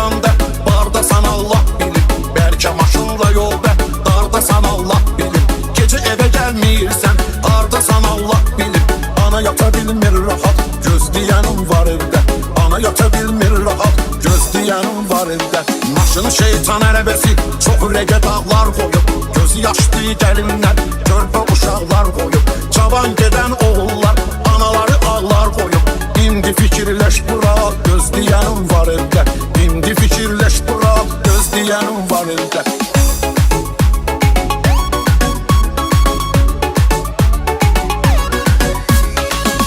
dükkanda, bardasan Allah bilir. Belki maşınla yolda, dardasan Allah bilir. Gece eve gelmeyirsen, hardasan Allah bilir. Ana yata bilmir rahat, gözleyenim var evde. Ana yata bilmir rahat, gözleyenim var evde. Maşın şeytan ərəbəsi, çox rəqə dağlar qoyub. Gözü yaşlı gəlinlər, körpə uşaqlar qoyub. Cavan gedən oğullar, anaları ağlar qoyub. İndi fikirləş bırak, gözleyenim var evde. İndi fikirləş bırak, gözleyenim var evde.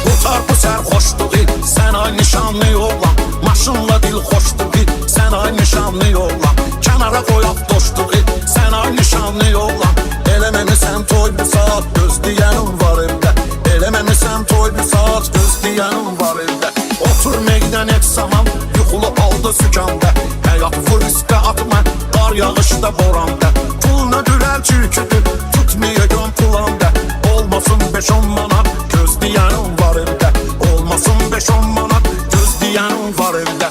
Bu sərxoşluğu, sən ay nişanlı yolla. Maşınla dil xoşluğu, sən ay nişanlı yolla. Kənara qoyaq dostluğu, sən ay nişanlı yolla. Eləməmisən toy bir saat, gözleyenim var evdə. Eləməmisən toy bir saat, gözleyenim var evdə. Otur meydən et zaman, yuxulu aldı sükanda. Həyat vur riskə atma, qar yağışda boranda. Puluna dülər çürküdür, tutmayacağım planda. Olmasın 5-10 manat, gözleyenim var evdə. Olmasın 5-10 manat, gözleyenim var evdə.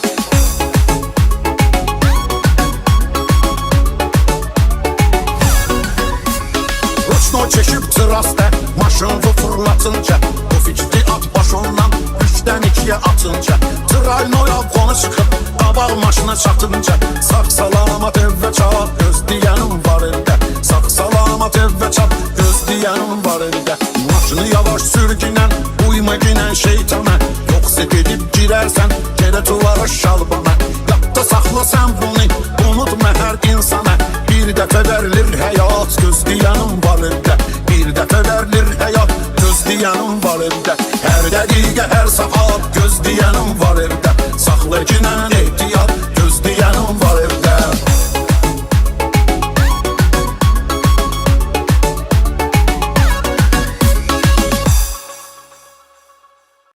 Roçno çekip tıraste, maşını fırlatınca. Bu fikri at başondan, 3'dən 2'ye atınca. Traynoya konu çıkıp, qabaq maşına çatınca. Sağ salamat evve çat, gözleyenim var evdə. Sağ salamat evve çat, gözleyenim var evdə. Maşını yavaş sürgünən, uyma günən şeytana. Yoxsa gedib girərsən, gərə duvara şalbana. Yadda saxla sən bunu, unutma hər insana. Bir dəfə verilir həyat, gözleyenim var evdə. Bir dəfə verilir həyat, gözleyenim var evdə. Hər dəqiqə, hər saat, gözleyenim var evdə. Saxla günən